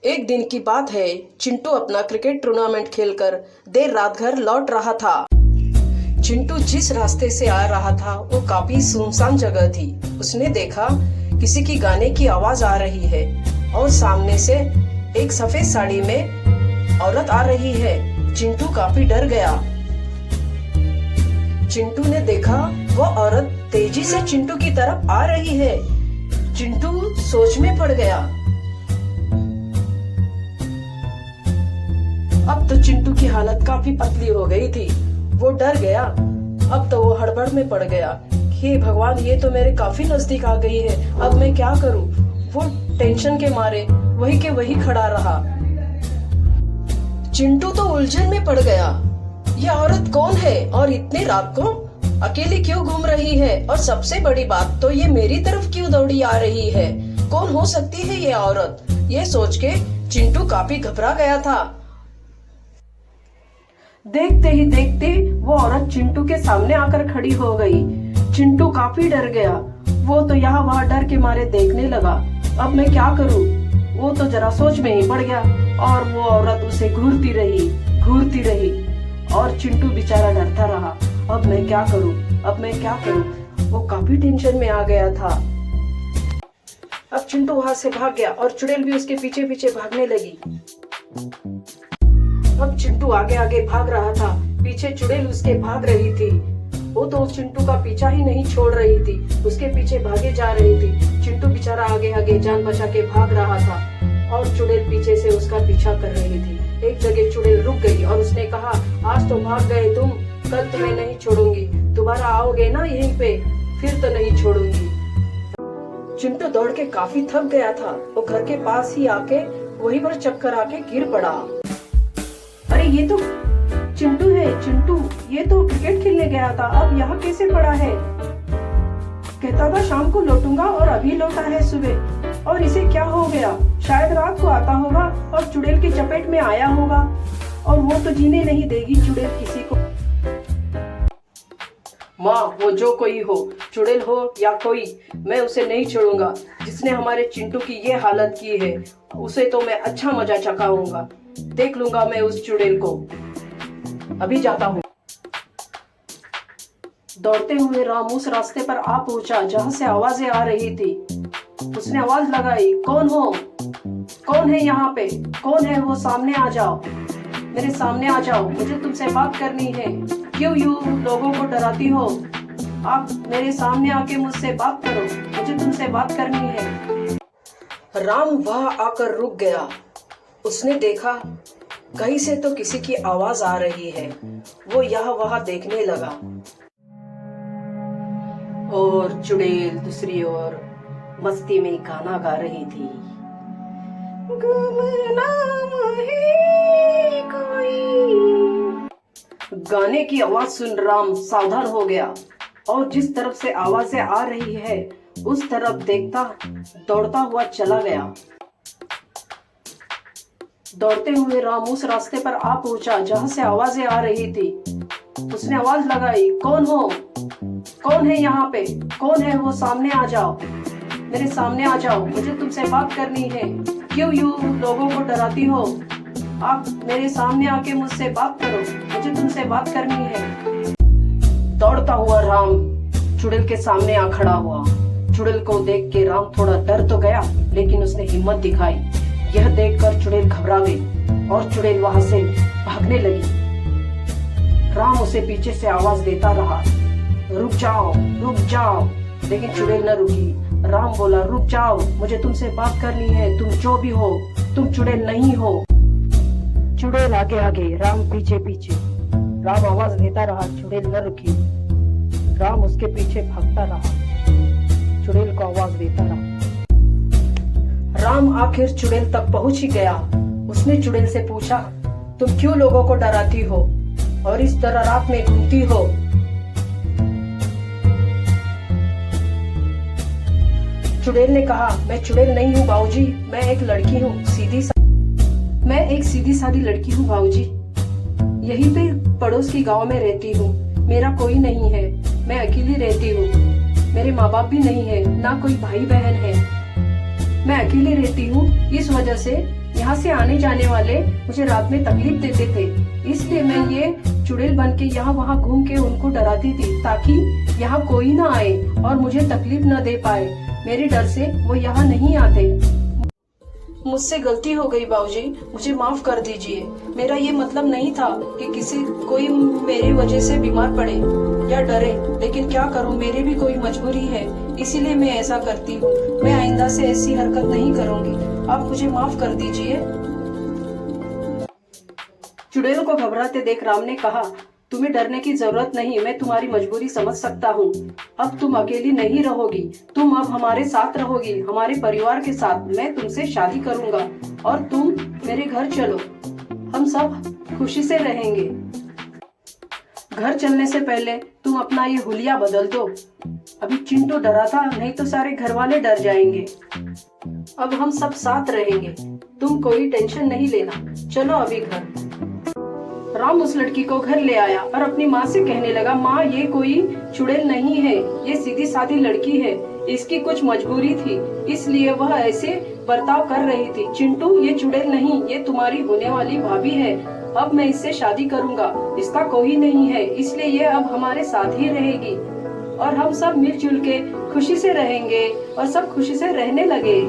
एक दिन की बात है, चिंटू अपना क्रिकेट टूर्नामेंट खेलकर देर रात घर लौट रहा था। चिंटू जिस रास्ते से आ रहा था वो काफी सुनसान जगह थी। उसने देखा किसी की गाने की आवाज आ रही है और सामने से एक सफेद साड़ी में औरत आ रही है। चिंटू काफी डर गया। चिंटू ने देखा वो औरत तेजी से चिंटू की तरफ आ रही है। चिंटू सोच में पड़ गया। अब तो चिंटू की हालत काफी पतली हो गई थी। वो डर गया। अब तो वो हड़बड़ में पड़ गया। हे भगवान, ये तो मेरे काफी नजदीक आ गई है, अब मैं क्या करूं? वो टेंशन के मारे वही के वही खड़ा रहा। चिंटू तो उलझन में पड़ गया। ये औरत कौन है और इतनी रात को अकेली क्यों घूम रही है? और सबसे बड़ी बात तो ये मेरी तरफ क्यों दौड़ी आ रही है? कौन हो सकती है ये औरत? ये सोच के चिंटू काफी घबरा गया था। देखते ही देखते वो औरत चिंटू के सामने आकर खड़ी हो गई। चिंटू काफी डर गया। वो तो यहाँ वहाँ डर के मारे देखने लगा। अब मैं क्या करूं? वो तो जरा सोच में ही पड़ गया और वो औरत उसे घूरती रही और चिंटू बेचारा डरता रहा। अब मैं क्या करूं? अब मैं क्या करूं? वो काफी टेंशन में आ गया था। अब चिंटू वहां से भाग गया और चुड़ैल भी उसके पीछे पीछे भागने लगी। अब चिंटू आगे आगे भाग रहा था, पीछे चुड़ैल उसके भाग रही थी। वो तो चिंटू का पीछा ही नहीं छोड़ रही थी, उसके पीछे भागे जा रही थी। चिंटू बेचारा आगे आगे जान बचा के भाग रहा था और चुड़ैल पीछे से उसका पीछा कर रही थी। एक जगह चुड़ैल रुक गई और उसने कहा, आज तो भाग गए तुम, कल तुम्हें नहीं छोड़ूंगी। दोबारा आओगे ना यहीं पे, फिर तो नहीं छोड़ूंगी। चिंटू दौड़ के काफी थक गया था। वो घर के पास ही आके वहीं पर चक्कर आके गिर पड़ा। अरे ये तो चिंटू है। चिंटू ये तो क्रिकेट खेलने गया था, अब यहाँ कैसे पड़ा है? कहता था शाम को लौटूंगा और अभी लौटा है सुबह। और इसे क्या हो गया? शायद रात को आता होगा और चुड़ैल की चपेट में आया होगा और वो तो जीने नहीं देगी चुड़ैल किसी को। माँ, वो जो कोई हो, चुड़ैल हो या कोई, मैं उसे नहीं छोड़ूंगा। जिसने हमारे चिंटू की ये हालत की है उसे तो मैं अच्छा मजा चखाऊंगा। देख लूंगा मैं उस चुड़ैल को। अभी जाता हूँ। दौड़ते हुए राम उस रास्ते पर आ पहुंचा जहाँ से आवाजें आ रही थी। उसने आवाज लगाई, कौन हो? कौन है यहाँ पे? कौन है वो? सामने आ जाओ, मेरे सामने आ जाओ, मुझे तुमसे बात करनी है। क्यों यूं लोगों को डराती हो? आप मेरे सामने आके मुझसे बात करो, मुझे तुमसे बात करनी है। राम वहां आकर रुक गया। उसने देखा कहीं से तो किसी की आवाज आ रही है। वो यहाँ वहां देखने लगा और चुड़ैल दूसरी ओर मस्ती में गाना गा रही थी। गुमनाम है कोई। गाने की आवाज सुन राम सावधान हो गया और जिस तरफ से आवाजें आ रही है उस तरफ देखता दौड़ता हुआ चला गया। दौड़ते हुए राम उस रास्ते पर आ पहुंचा जहाँ से आवाजें आ रही थी। उसने आवाज लगाई, कौन हो? कौन है यहाँ पे? कौन है वो? सामने आ जाओ, मेरे सामने आ जाओ, मुझे तुमसे बात करनी है। क्यों यूं लोगों को डराती हो? आप मेरे सामने आके मुझसे बात करो, मुझे तुमसे बात करनी है। दौड़ता हुआ राम चुड़ैल के सामने आ खड़ा हुआ। चुड़ैल को देख के राम थोड़ा डर तो गया, लेकिन उसने हिम्मत दिखाई। यह देखकर चुड़ैल घबरा गई और चुड़ैल वहां से भागने लगी। राम उसे पीछे से आवाज देता रहा, रुक जाओ, रुक जाओ, लेकिन चुड़ैल न रुकी। राम बोला, रुक जाओ, मुझे तुमसे बात करनी है। तुम जो भी हो, तुम चुड़ैल नहीं हो। चुड़ैल आगे आगे, राम पीछे पीछे। राम आवाज देता रहा, चुड़ैल न रुकी। राम उसके पीछे भागता रहा, चुड़ैल को आवाज देता रहा। राम आखिर चुड़ैल तक पहुंच ही गया। उसने चुड़ैल से पूछा, तुम क्यों लोगों को डराती हो और इस तरह रात में घूमती हो? चुड़ैल ने कहा, मैं चुड़ैल नहीं हूँ बाबूजी, मैं एक लड़की हूँ, मैं एक सीधी सादी लड़की हूँ बाबूजी। यहीं पे पड़ोस की गांव में रहती हूँ। मेरा कोई नहीं है, मैं अकेली रहती हूँ। मेरे माँ बाप भी नहीं है, ना कोई भाई बहन है। मैं अकेली रहती हूँ, इस वजह से यहाँ से आने जाने वाले मुझे रात में तकलीफ देते थे, इसलिए मैं ये चुड़ैल बन के यहाँ वहाँ घूम के उनको डराती थी, ताकि यहाँ कोई ना आए और मुझे तकलीफ न दे पाए। मेरे डर से वो यहाँ नहीं आते। मुझसे गलती हो गई बाबूजी, मुझे माफ कर दीजिए। मेरा ये मतलब नहीं था कि कोई मेरी वजह से बीमार पड़े या डरे, लेकिन क्या करूं, मेरी भी कोई मजबूरी है, इसीलिए मैं ऐसा करती हूँ। मैं आइंदा से ऐसी हरकत नहीं करूंगी, आप मुझे माफ कर दीजिए। चुड़ैल को घबराते देख राम ने कहा, तुम्हें डरने की जरूरत नहीं, मैं तुम्हारी मजबूरी समझ सकता हूँ। अब तुम अकेली नहीं रहोगी, तुम अब हमारे साथ रहोगी, हमारे परिवार के साथ। मैं तुमसे शादी करूंगा और तुम मेरे घर चलो, हम सब खुशी से रहेंगे। घर चलने से पहले तुम अपना ये हुलिया बदल दो। अभी चिंटू डरा था, नहीं तो सारे घर वाले डर जाएंगे। अब हम सब साथ रहेंगे, तुम कोई टेंशन नहीं लेना। चलो अभी घर। राम उस लड़की को घर ले आया और अपनी माँ से कहने लगा, माँ ये कोई चुड़ैल नहीं है, ये सीधी सादी लड़की है, इसकी कुछ मजबूरी थी, इसलिए वह ऐसे बर्ताव कर रही थी। चिंटू ये चुड़ैल नहीं, ये तुम्हारी होने वाली भाभी है। अब मैं इससे शादी करूंगा, इसका कोई नहीं है, इसलिए ये अब हमारे साथ ही रहेगी और हम सब मिलजुल के खुशी से रहेंगे और सब खुशी से रहने लगे।